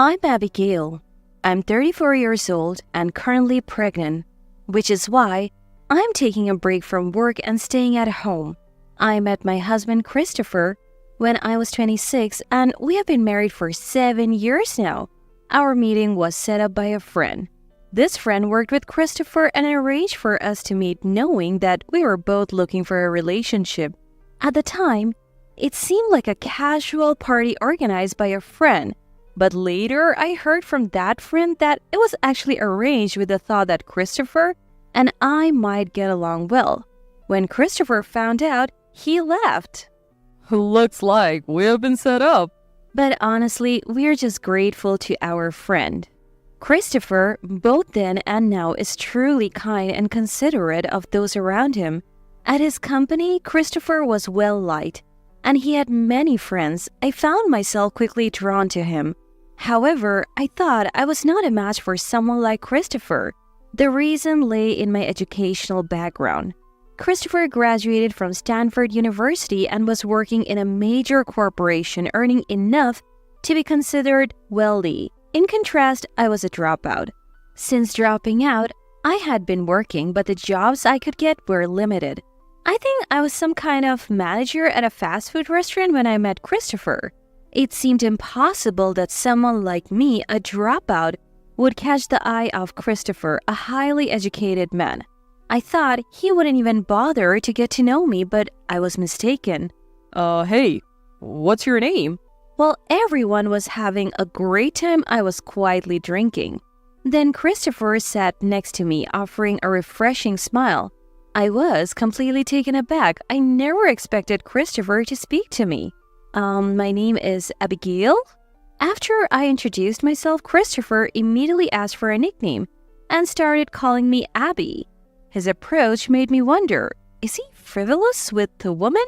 I'm Abigail. I'm 34 years old and currently pregnant, which is why I'm taking a break from work and staying at home. I met my husband Christopher when I was 26 and we have been married for 7 years now. Our meeting was set up by a friend. This friend worked with Christopher and arranged for us to meet knowing that we were both looking for a relationship. At the time, it seemed like a casual party organized by a friend. But later, I heard from that friend that it was actually arranged with the thought that Christopher and I might get along well. When Christopher found out, he left. Looks like we have been set up. But honestly, we're just grateful to our friend. Christopher, both then and now, is truly kind and considerate of those around him. At his company, Christopher was well-liked, and he had many friends. I found myself quickly drawn to him. However, I thought I was not a match for someone like Christopher. The reason lay in my educational background. Christopher graduated from Stanford University and was working in a major corporation, earning enough to be considered wealthy. In contrast, I was a dropout. Since dropping out, I had been working, but the jobs I could get were limited. I think I was some kind of manager at a fast food restaurant when I met Christopher. It seemed impossible that someone like me, a dropout, would catch the eye of Christopher, a highly educated man. I thought he wouldn't even bother to get to know me, but I was mistaken. Hey, what's your name? While everyone was having a great time, I was quietly drinking. Then Christopher sat next to me, offering a refreshing smile. I was completely taken aback. I never expected Christopher to speak to me. My name is Abigail. After I introduced myself, Christopher immediately asked for a nickname and started calling me Abby. His approach made me wonder, is he frivolous with the woman?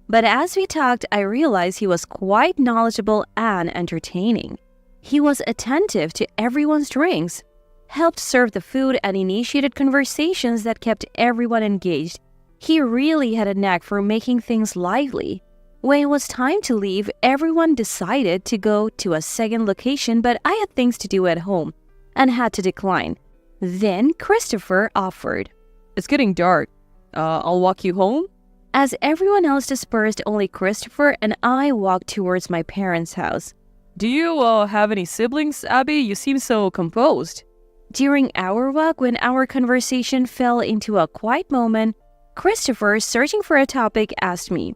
But as we talked, I realized he was quite knowledgeable and entertaining. He was attentive to everyone's drinks, helped serve the food, and initiated conversations that kept everyone engaged. He really had a knack for making things lively. When it was time to leave, everyone decided to go to a second location, but I had things to do at home and had to decline. Then Christopher offered, It's getting dark. I'll walk you home? As everyone else dispersed, only Christopher and I walked towards my parents' house. Do you have any siblings, Abby? You seem so composed. During our walk, when our conversation fell into a quiet moment, Christopher, searching for a topic, asked me.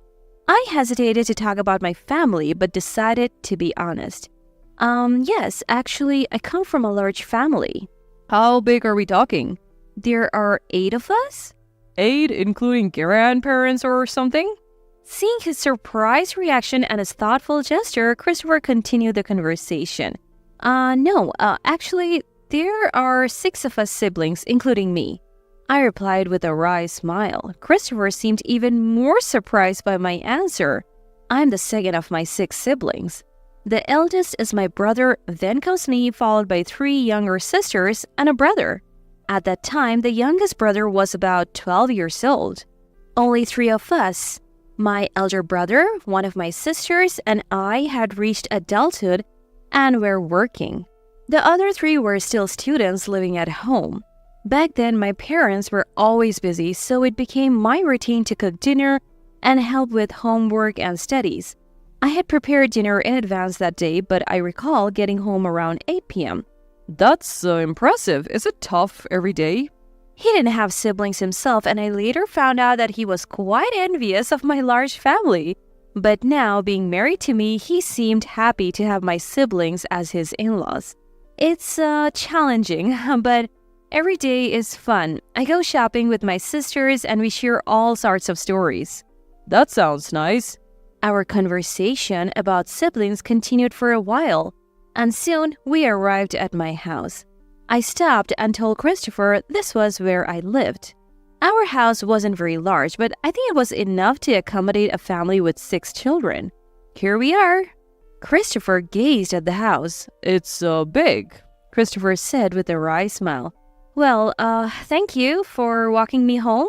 I hesitated to talk about my family, but decided to be honest. Yes, actually, I come from a large family. How big are we talking? There are 8 of us? 8, including grandparents or something? Seeing his surprised reaction and his thoughtful gesture, Christopher continued the conversation. Actually, there are 6 of us siblings, including me. I replied with a wry smile. Christopher seemed even more surprised by my answer. I'm the second of my 6 siblings. The eldest is my brother, then comes me, followed by 3 younger sisters and a brother. At that time, the youngest brother was about 12 years old. Only 3 of us, my elder brother, one of my sisters, and I had reached adulthood and were working. The other 3 were still students living at home. Back then, my parents were always busy, so it became my routine to cook dinner and help with homework and studies. I had prepared dinner in advance that day, but I recall getting home around 8 p.m. That's impressive. Is it tough every day? He didn't have siblings himself, and I later found out that he was quite envious of my large family. But now, being married to me, he seemed happy to have my siblings as his in-laws. It's challenging, but every day is fun. I go shopping with my sisters and we share all sorts of stories. That sounds nice. Our conversation about siblings continued for a while, and soon we arrived at my house. I stopped and told Christopher this was where I lived. Our house wasn't very large, but I think it was enough to accommodate a family with 6 children. Here we are. Christopher gazed at the house. It's big, Christopher said with a wry smile. Well, thank you for walking me home,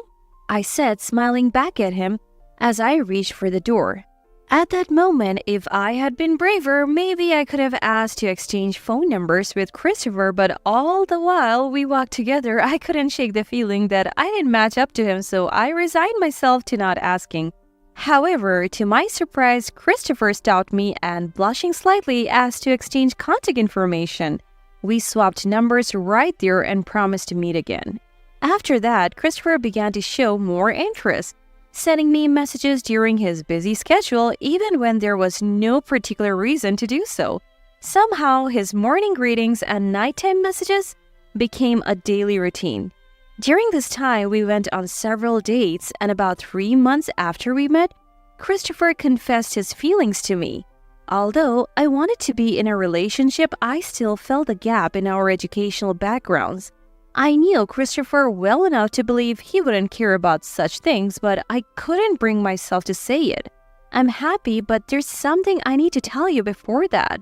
I said, smiling back at him as I reached for the door. At that moment, if I had been braver, maybe I could have asked to exchange phone numbers with Christopher, but all the while we walked together, I couldn't shake the feeling that I didn't match up to him, so I resigned myself to not asking. However, to my surprise, Christopher stopped me and, blushing slightly, asked to exchange contact information. We swapped numbers right there and promised to meet again. After that, Christopher began to show more interest, sending me messages during his busy schedule even when there was no particular reason to do so. Somehow, his morning greetings and nighttime messages became a daily routine. During this time, we went on several dates, and about 3 months after we met, Christopher confessed his feelings to me. Although I wanted to be in a relationship, I still felt a gap in our educational backgrounds. I knew Christopher well enough to believe he wouldn't care about such things, but I couldn't bring myself to say it. I'm happy, but there's something I need to tell you before that.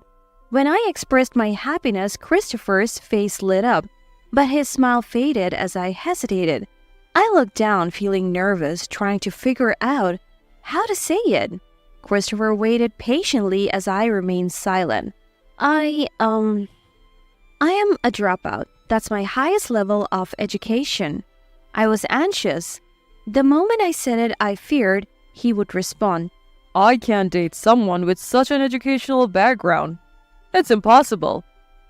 When I expressed my happiness, Christopher's face lit up, but his smile faded as I hesitated. I looked down, feeling nervous, trying to figure out how to say it. Christopher waited patiently as I remained silent. I am a dropout. That's my highest level of education. I was anxious. The moment I said it, I feared he would respond. I can't date someone with such an educational background. It's impossible.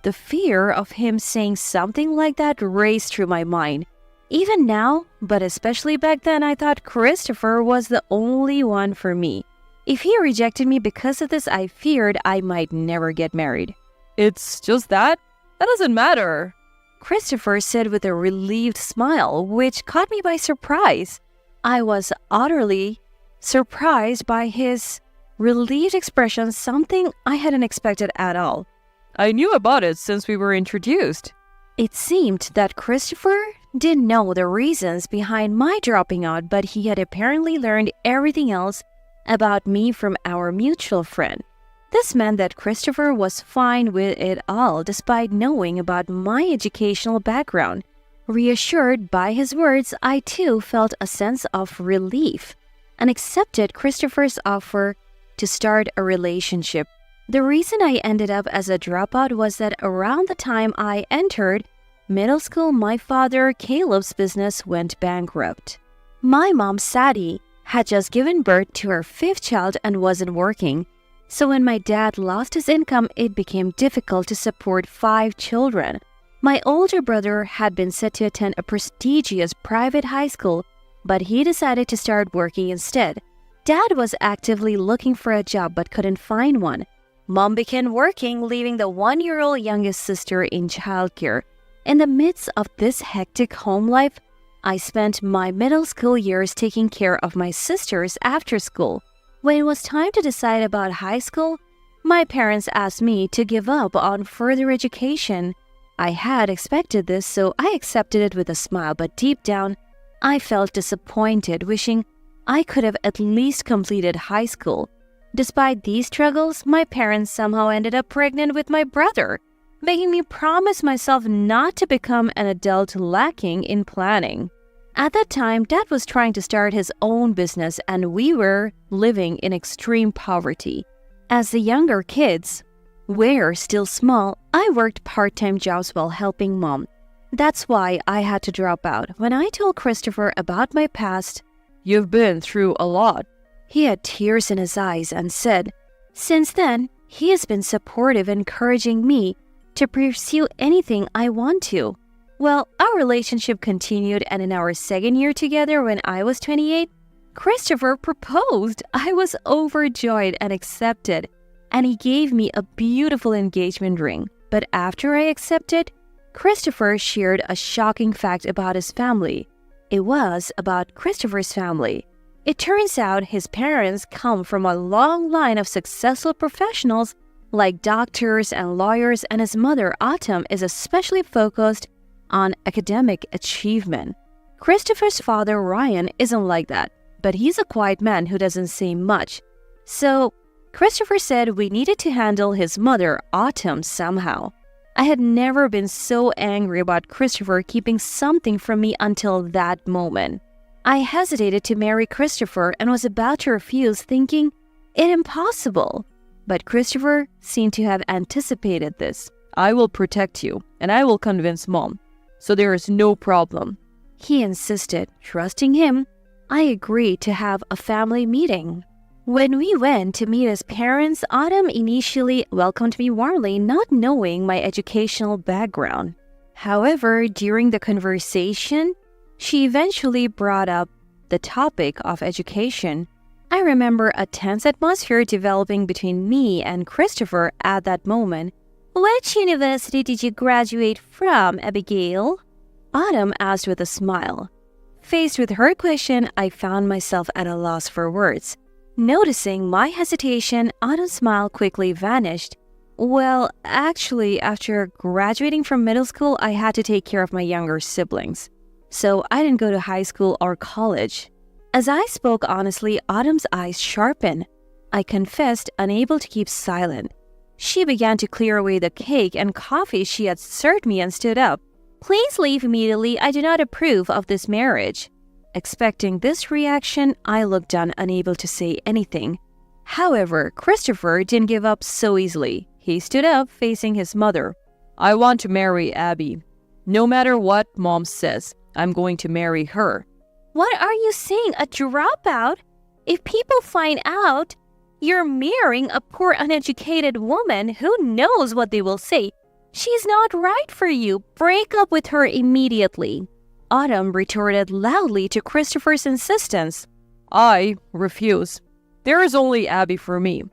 The fear of him saying something like that raced through my mind. Even now, but especially back then, I thought Christopher was the only one for me. If he rejected me because of this, I feared I might never get married. It's just that? That doesn't matter. Christopher said with a relieved smile, which caught me by surprise. I was utterly surprised by his relieved expression, something I hadn't expected at all. I knew about it since we were introduced. It seemed that Christopher didn't know the reasons behind my dropping out, but he had apparently learned everything else about me from our mutual friend. This meant that Christopher was fine with it all despite knowing about my educational background. Reassured by his words, I too felt a sense of relief and accepted Christopher's offer to start a relationship. The reason I ended up as a dropout was that around the time I entered middle school, my father, Caleb's business went bankrupt. My mom, Sadie, had just given birth to her 5th child and wasn't working. So when my dad lost his income, it became difficult to support 5 children. My older brother had been set to attend a prestigious private high school, but he decided to start working instead. Dad was actively looking for a job but couldn't find one. Mom began working, leaving the 1-year-old youngest sister in childcare. In the midst of this hectic home life, I spent my middle school years taking care of my sisters after school. When it was time to decide about high school, my parents asked me to give up on further education. I had expected this, so I accepted it with a smile, but deep down, I felt disappointed, wishing I could have at least completed high school. Despite these struggles, my parents somehow ended up pregnant with my brother, making me promise myself not to become an adult lacking in planning. At that time, Dad was trying to start his own business and we were living in extreme poverty. As the younger kids were still small, I worked part-time jobs while helping Mom. That's why I had to drop out. When I told Christopher about my past, You've been through a lot. He had tears in his eyes and said, since then, he has been supportive, encouraging me to pursue anything I want to. Well, our relationship continued, and in our 2nd year together when I was 28, Christopher proposed. I was overjoyed and accepted, and he gave me a beautiful engagement ring. But after I accepted, Christopher shared a shocking fact about his family. It was about Christopher's family. It turns out his parents come from a long line of successful professionals like doctors and lawyers, and his mother, Autumn, is especially focused on academic achievement. Christopher's father, Ryan, isn't like that, but he's a quiet man who doesn't say much. So, Christopher said we needed to handle his mother, Autumn, somehow. I had never been so angry about Christopher keeping something from me until that moment. I hesitated to marry Christopher and was about to refuse, thinking impossible. But Christopher seemed to have anticipated this. I will protect you, and I will convince Mom. So there is no problem. He insisted. Trusting him, I agreed to have a family meeting. When we went to meet his parents, Autumn initially welcomed me warmly, not knowing my educational background. However, during the conversation, she eventually brought up the topic of education. I remember a tense atmosphere developing between me and Christopher at that moment. Which university did you graduate from, Abigail? Autumn asked with a smile. Faced with her question, I found myself at a loss for words. Noticing my hesitation, Autumn's smile quickly vanished. Well, actually, after graduating from middle school, I had to take care of my younger siblings. So I didn't go to high school or college. As I spoke honestly, Autumn's eyes sharpened. I confessed, unable to keep silent. She began to clear away the cake and coffee she had served me and stood up. Please leave immediately. I do not approve of this marriage. Expecting this reaction, I looked down, unable to say anything. However, Christopher didn't give up so easily. He stood up, facing his mother. I want to marry Abby. No matter what Mom says, I'm going to marry her. What are you saying? A dropout? If people find out you're marrying a poor, uneducated woman, who knows what they will say? She's not right for you. Break up with her immediately. Autumn retorted loudly to Christopher's insistence. I refuse. There is only Abby for me.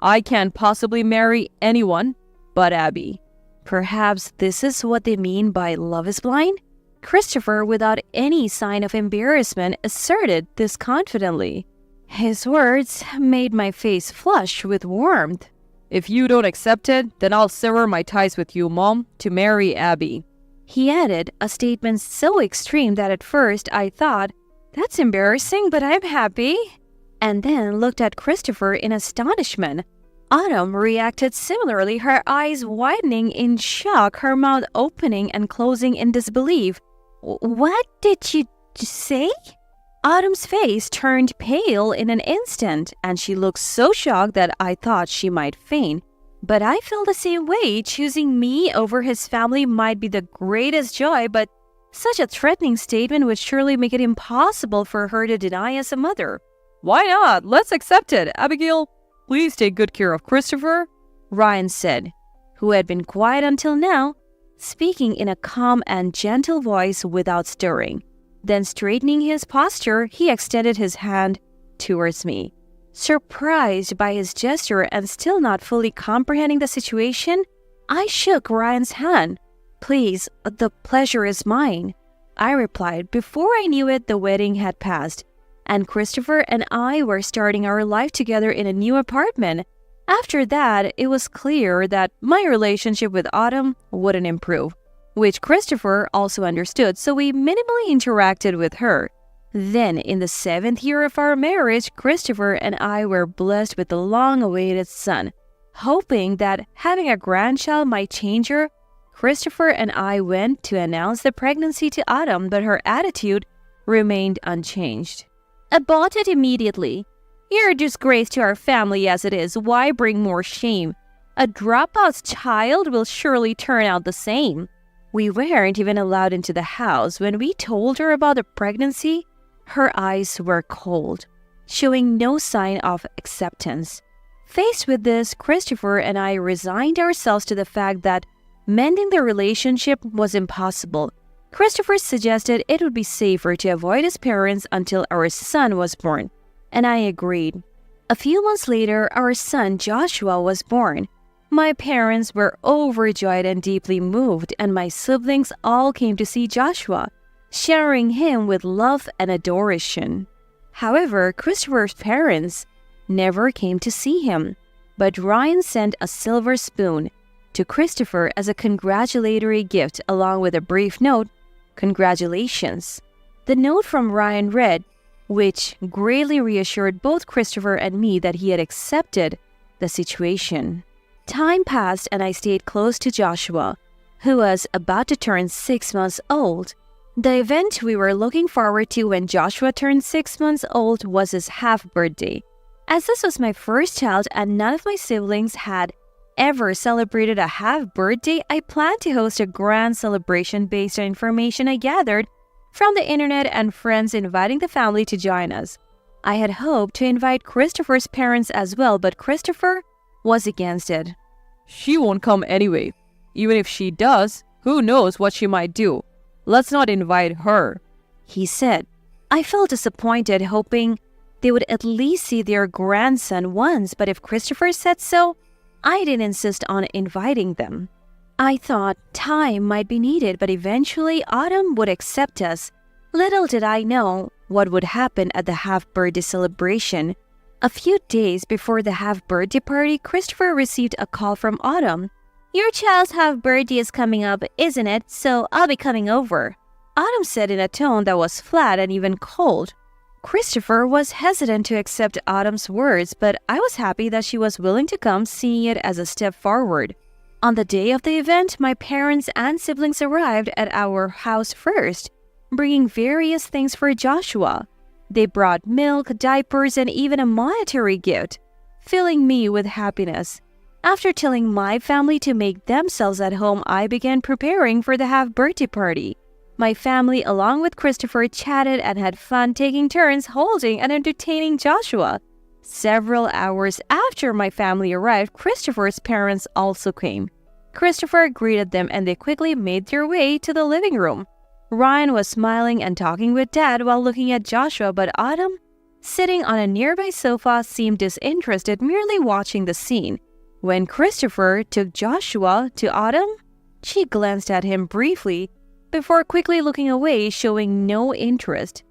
I can't possibly marry anyone but Abby. Perhaps this is what they mean by love is blind? Christopher, without any sign of embarrassment, asserted this confidently. His words made my face flush with warmth. If you don't accept it, then I'll sever my ties with you, Mom, to marry Abby. He added, a statement so extreme that at first I thought, that's embarrassing, but I'm happy. And then looked at Christopher in astonishment. Autumn reacted similarly, her eyes widening in shock, her mouth opening and closing in disbelief. What did you say? Autumn's face turned pale in an instant, and she looked so shocked that I thought she might faint. But I felt the same way. Choosing me over his family might be the greatest joy, but such a threatening statement would surely make it impossible for her to deny as a mother. Why not? Let's accept it. Abigail, please take good care of Christopher, Ryan said, who had been quiet until now, speaking in a calm and gentle voice without stirring. Then straightening his posture, he extended his hand towards me. Surprised by his gesture and still not fully comprehending the situation, I shook Ryan's hand. Please, the pleasure is mine, I replied. Before I knew it, the wedding had passed, and Christopher and I were starting our life together in a new apartment. After that, it was clear that my relationship with Autumn wouldn't improve, which Christopher also understood, so we minimally interacted with her. Then, in the 7th year of our marriage, Christopher and I were blessed with a long-awaited son. Hoping that having a grandchild might change her, Christopher and I went to announce the pregnancy to Autumn, but her attitude remained unchanged. Abort it immediately. You're a disgrace to our family as it is. Why bring more shame? A dropout's child will surely turn out the same. We weren't even allowed into the house. When we told her about the pregnancy, her eyes were cold, showing no sign of acceptance. Faced with this, Christopher and I resigned ourselves to the fact that mending the relationship was impossible. Christopher suggested it would be safer to avoid his parents until our son was born, and I agreed. A few months later, our son Joshua was born. My parents were overjoyed and deeply moved, and my siblings all came to see Joshua, showering him with love and adoration. However, Christopher's parents never came to see him, but Ryan sent a silver spoon to Christopher as a congratulatory gift along with a brief note, "Congratulations." The note from Ryan read, which greatly reassured both Christopher and me that he had accepted the situation. Time passed and I stayed close to Joshua, who was about to turn 6 months old. The event we were looking forward to when Joshua turned 6 months old was his half-birthday. As this was my first child and none of my siblings had ever celebrated a half birthday, I planned to host a grand celebration based on information I gathered from the internet and friends inviting the family to join us. I had hoped to invite Christopher's parents as well, but Christopher was against it. She won't come anyway. Even if she does, who knows what she might do? Let's not invite her, he said. I felt disappointed, hoping they would at least see their grandson once, but if Christopher said so, I didn't insist on inviting them. I thought time might be needed, but eventually Autumn would accept us. Little did I know what would happen at the half-birthday celebration. A few days before the half-birthday party, Christopher received a call from Autumn. "Your child's half-birthday is coming up, isn't it? So I'll be coming over," Autumn said in a tone that was flat and even cold. Christopher was hesitant to accept Autumn's words, but I was happy that she was willing to come, seeing it as a step forward. On the day of the event, my parents and siblings arrived at our house first, bringing various things for Joshua. They brought milk, diapers, and even a monetary gift, filling me with happiness. After telling my family to make themselves at home, I began preparing for the half-birthday party. My family, along with Christopher, chatted and had fun taking turns holding and entertaining Joshua. Several hours after my family arrived, Christopher's parents also came. Christopher greeted them and they quickly made their way to the living room. Ryan was smiling and talking with Dad while looking at Joshua, but Autumn, sitting on a nearby sofa, seemed disinterested, merely watching the scene. When Christopher took Joshua to Autumn, she glanced at him briefly before quickly looking away, showing no interest.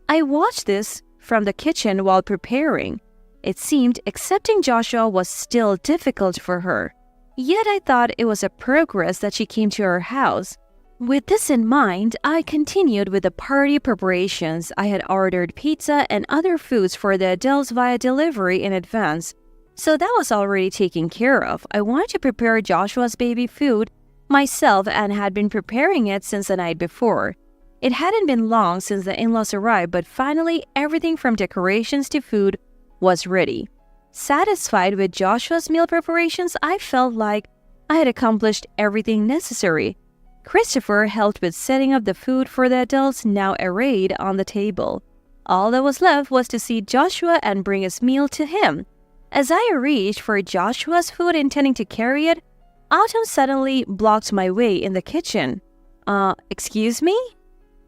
I watched this from the kitchen while preparing. It seemed accepting Joshua was still difficult for her. Yet I thought it was a progress that she came to our house. With this in mind, I continued with the party preparations. I had ordered pizza and other foods for the adults via delivery in advance, so that was already taken care of. I wanted to prepare Joshua's baby food myself and had been preparing it since the night before. It hadn't been long since the in-laws arrived, but finally everything from decorations to food was ready. Satisfied with Joshua's meal preparations, I felt like I had accomplished everything necessary. Christopher helped with setting up the food for the adults now arrayed on the table. All that was left was to see Joshua and bring his meal to him. As I reached for Joshua's food, intending to carry it, Autumn suddenly blocked my way in the kitchen. Excuse me?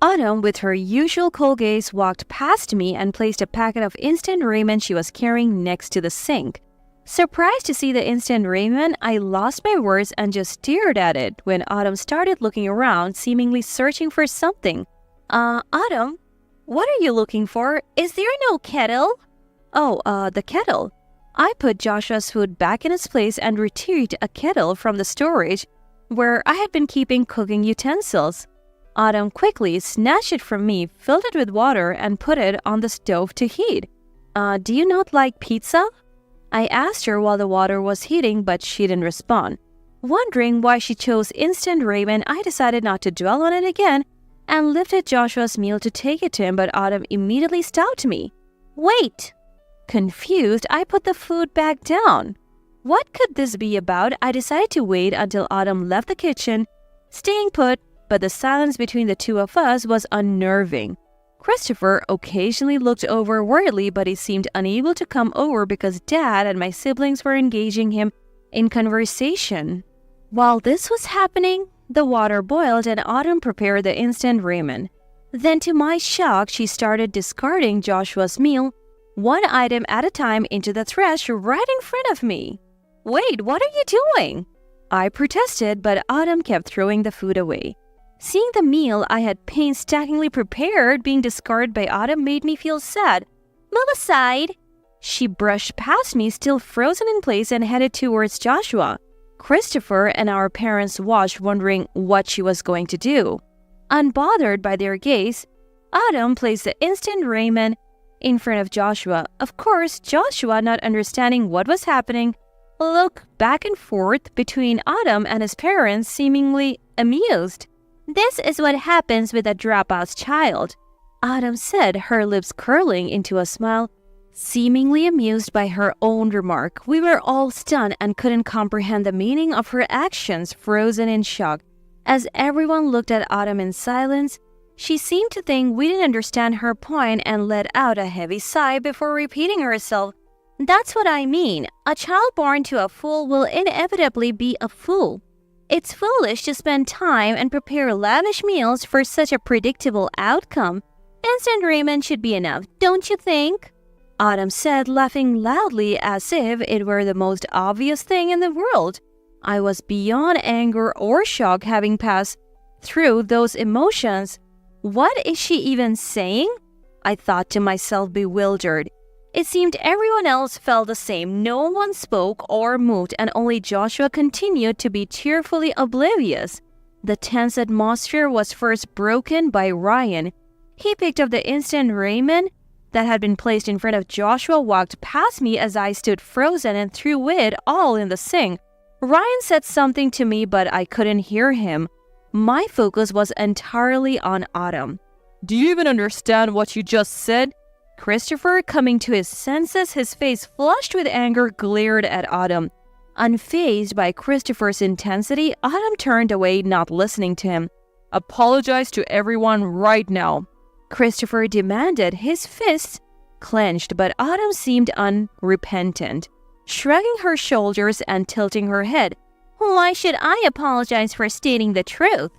Autumn, with her usual cold gaze, walked past me and placed a packet of instant ramen she was carrying next to the sink. Surprised to see the instant ramen, I lost my words and just stared at it when Autumn started looking around, seemingly searching for something. Autumn, what are you looking for? Is there no kettle? Oh, the kettle. I put Joshua's food back in its place and retrieved a kettle from the storage where I had been keeping cooking utensils. Autumn quickly snatched it from me, filled it with water, and put it on the stove to heat. Do you not like pizza? I asked her while the water was heating, but she didn't respond. Wondering why she chose instant ramen, I decided not to dwell on it again and lifted Joshua's meal to take it to him, but Autumn immediately stopped me. Wait! Confused, I put the food back down. What could this be about? I decided to wait until Autumn left the kitchen, staying put, but the silence between the two of us was unnerving. Christopher occasionally looked over worriedly, but he seemed unable to come over because Dad and my siblings were engaging him in conversation. While this was happening, the water boiled and Autumn prepared the instant ramen. Then, to my shock, she started discarding Joshua's meal, one item at a time, into the trash right in front of me. Wait, what are you doing? I protested, but Autumn kept throwing the food away. Seeing the meal I had painstakingly prepared being discarded by Autumn made me feel sad. Move aside! She brushed past me, still frozen in place, and headed towards Joshua. Christopher and our parents watched, wondering what she was going to do. Unbothered by their gaze, Autumn placed the instant ramen in front of Joshua. Of course, Joshua, not understanding what was happening, looked back and forth between Autumn and his parents, seemingly amused. This is what happens with a dropout's child, Autumn said, her lips curling into a smile. Seemingly amused by her own remark, we were all stunned and couldn't comprehend the meaning of her actions, frozen in shock. As everyone looked at Autumn in silence, she seemed to think we didn't understand her point and let out a heavy sigh before repeating herself. That's what I mean. A child born to a fool will inevitably be a fool. It's foolish to spend time and prepare lavish meals for such a predictable outcome. Instant raiment should be enough, don't you think? Autumn said, laughing loudly as if it were the most obvious thing in the world. I was beyond anger or shock, having passed through those emotions. What is she even saying? I thought to myself, bewildered. It seemed everyone else felt the same. No one spoke or moved, and only Joshua continued to be cheerfully oblivious. The tense atmosphere was first broken by Ryan. He picked up the instant raiment that had been placed in front of Joshua, walked past me as I stood frozen, and threw it all in the sink. Ryan said something to me, but I couldn't hear him. My focus was entirely on Autumn. Do you even understand what you just said? Christopher, coming to his senses, his face flushed with anger, glared at Autumn. Unfazed by Christopher's intensity, Autumn turned away, not listening to him. Apologize to everyone right now, Christopher demanded, his fists clenched, but Autumn seemed unrepentant, shrugging her shoulders and tilting her head. Why should I apologize for stating the truth?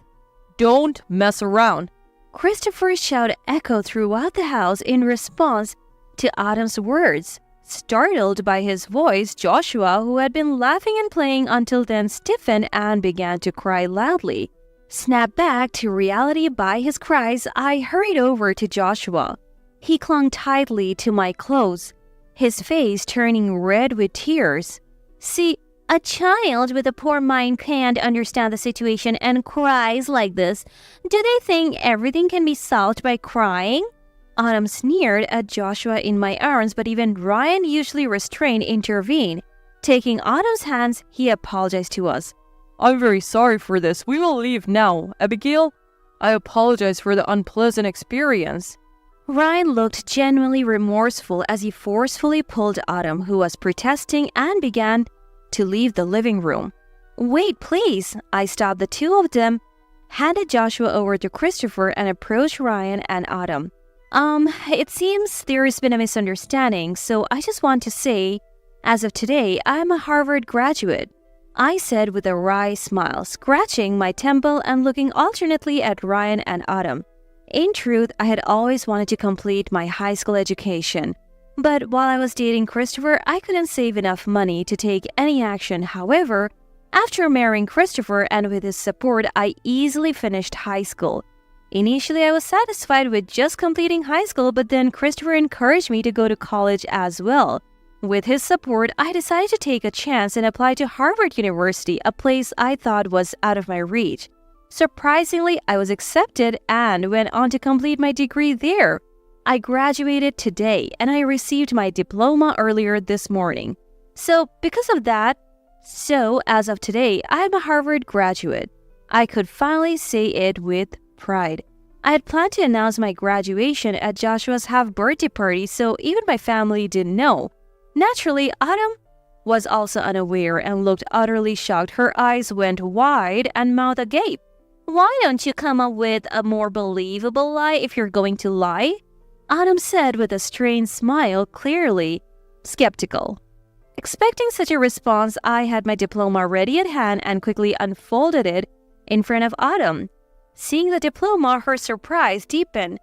Don't mess around. Christopher's shout echoed throughout the house in response to Autumn's words. Startled by his voice, Joshua, who had been laughing and playing until then, stiffened and began to cry loudly. Snapped back to reality by his cries, I hurried over to Joshua. He clung tightly to my clothes, his face turning red with tears. See, a child with a poor mind can't understand the situation and cries like this. Do they think everything can be solved by crying? Autumn sneered at Joshua in my arms, but even Ryan, usually restrained, intervened. Taking Autumn's hands, he apologized to us. I'm very sorry for this. We will leave now. Abigail, I apologize for the unpleasant experience. Ryan looked genuinely remorseful as he forcefully pulled Autumn, who was protesting, and began to leave the living room. Wait, please. I stopped the two of them, handed Joshua over to Christopher, and approached Ryan and Autumn. It seems there's been a misunderstanding, so I just want to say, as of today, I'm a Harvard graduate, I said with a wry smile, scratching my temple and looking alternately at Ryan and Autumn. In truth, I had always wanted to complete my high school education. But while I was dating Christopher, I couldn't save enough money to take any action. However, after marrying Christopher and with his support, I easily finished high school. Initially, I was satisfied with just completing high school, but then Christopher encouraged me to go to college as well. With his support, I decided to take a chance and apply to Harvard University, a place I thought was out of my reach. Surprisingly, I was accepted and went on to complete my degree there. I graduated today, and I received my diploma earlier this morning. So, because of that, as of today, I'm a Harvard graduate. I could finally say it with pride. I had planned to announce my graduation at Joshua's half-birthday party, so even my family didn't know. Naturally, Autumn was also unaware and looked utterly shocked. Her eyes went wide and mouth agape. Why don't you come up with a more believable lie if you're going to lie? Autumn said with a strained smile, clearly skeptical. Expecting such a response, I had my diploma ready at hand and quickly unfolded it in front of Autumn. Seeing the diploma, her surprise deepened.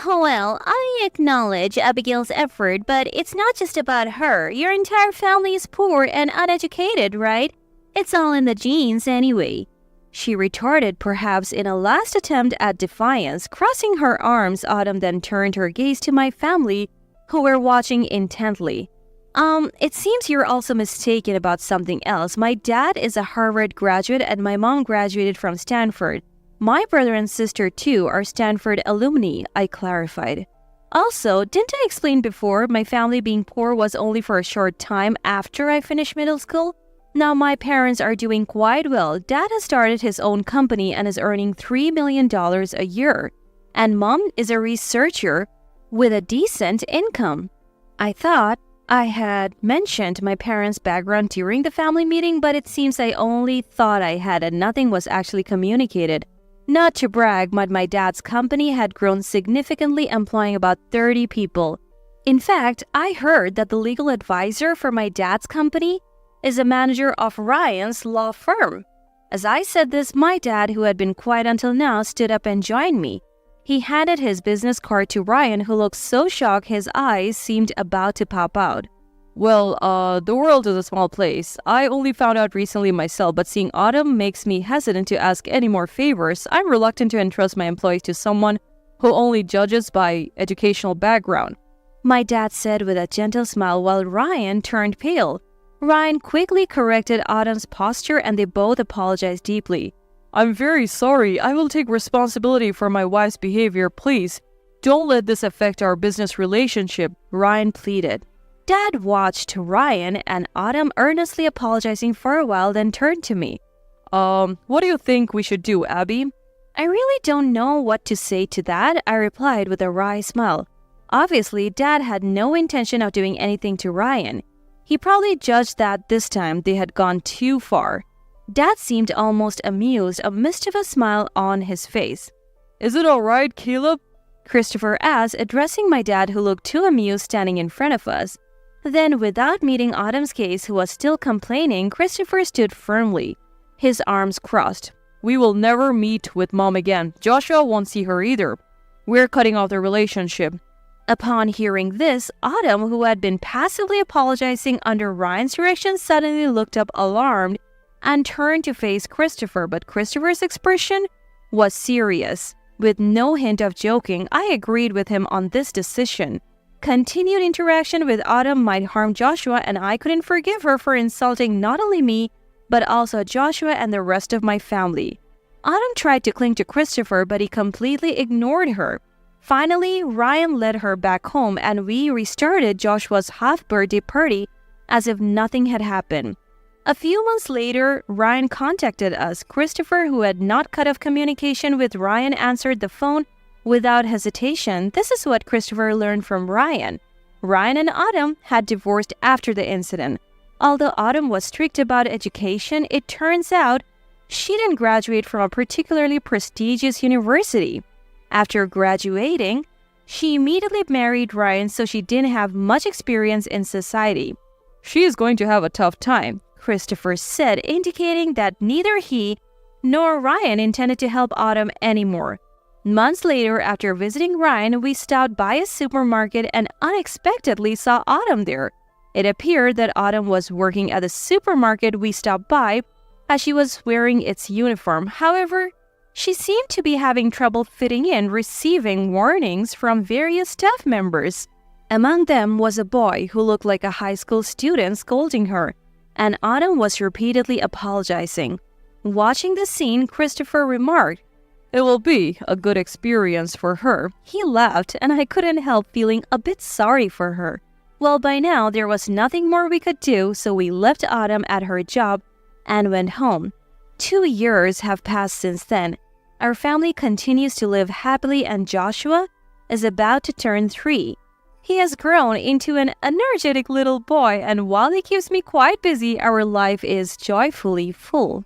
Well, I acknowledge Abigail's effort, but it's not just about her. Your entire family is poor and uneducated, right? It's all in the genes anyway. She retorted, perhaps in a last attempt at defiance. Crossing her arms, Autumn then turned her gaze to my family, who were watching intently. It seems you're also mistaken about something else. My dad is a Harvard graduate and my mom graduated from Stanford. My brother and sister, too, are Stanford alumni, I clarified. Also, didn't I explain before, my family being poor was only for a short time after I finished middle school? Now my parents are doing quite well. Dad has started his own company and is earning $3 million a year. And mom is a researcher with a decent income. I thought I had mentioned my parents' background during the family meeting, but it seems I only thought I had and nothing was actually communicated. Not to brag, but my dad's company had grown significantly, employing about 30 people. In fact, I heard that the legal advisor for my dad's company is a manager of Ryan's law firm. As I said this, my dad, who had been quiet until now, stood up and joined me. He handed his business card to Ryan, who looked so shocked his eyes seemed about to pop out. Well, the world is a small place. I only found out recently myself, but seeing Autumn makes me hesitant to ask any more favors. I'm reluctant to entrust my employees to someone who only judges by educational background, my dad said with a gentle smile while Ryan turned pale. Ryan quickly corrected Autumn's posture and they both apologized deeply. I'm very sorry. I will take responsibility for my wife's behavior. Please, don't let this affect our business relationship, Ryan pleaded. Dad watched Ryan and Autumn earnestly apologizing for a while, then turned to me. What do you think we should do, Abby? I really don't know what to say to that, I replied with a wry smile. Obviously, Dad had no intention of doing anything to Ryan. He probably judged that this time they had gone too far. Dad seemed almost amused, a mischievous smile on his face. Is it all right, Caleb? Christopher asked, addressing my dad, who looked too amused standing in front of us. Then, without meeting Autumn's gaze, who was still complaining, Christopher stood firmly, his arms crossed. We will never meet with Mom again. Joshua won't see her either. We're cutting off the relationship. Upon hearing this, Autumn, who had been passively apologizing under Ryan's direction, suddenly looked up alarmed and turned to face Christopher, but Christopher's expression was serious. With no hint of joking, I agreed with him on this decision. Continued interaction with Autumn might harm Joshua, and I couldn't forgive her for insulting not only me, but also Joshua and the rest of my family. Autumn tried to cling to Christopher, but he completely ignored her. Finally, Ryan led her back home and we restarted Joshua's half-birthday party as if nothing had happened. A few months later, Ryan contacted us. Christopher, who had not cut off communication with Ryan, answered the phone without hesitation. This is what Christopher learned from Ryan. Ryan and Autumn had divorced after the incident. Although Autumn was strict about education, it turns out she didn't graduate from a particularly prestigious university. After graduating, she immediately married Ryan, so she didn't have much experience in society. She is going to have a tough time, Christopher said, indicating that neither he nor Ryan intended to help Autumn anymore. Months later, after visiting Ryan, we stopped by a supermarket and unexpectedly saw Autumn there. It appeared that Autumn was working at the supermarket we stopped by as she was wearing its uniform. However, she seemed to be having trouble fitting in, receiving warnings from various staff members. Among them was a boy who looked like a high school student scolding her, and Autumn was repeatedly apologizing. Watching the scene, Christopher remarked, "It will be a good experience for her." He laughed, and I couldn't help feeling a bit sorry for her. Well, by now, there was nothing more we could do, so we left Autumn at her job and went home. 2 years have passed since then. Our family continues to live happily, and Joshua is about to turn 3. He has grown into an energetic little boy, and while he keeps me quite busy, our life is joyfully full.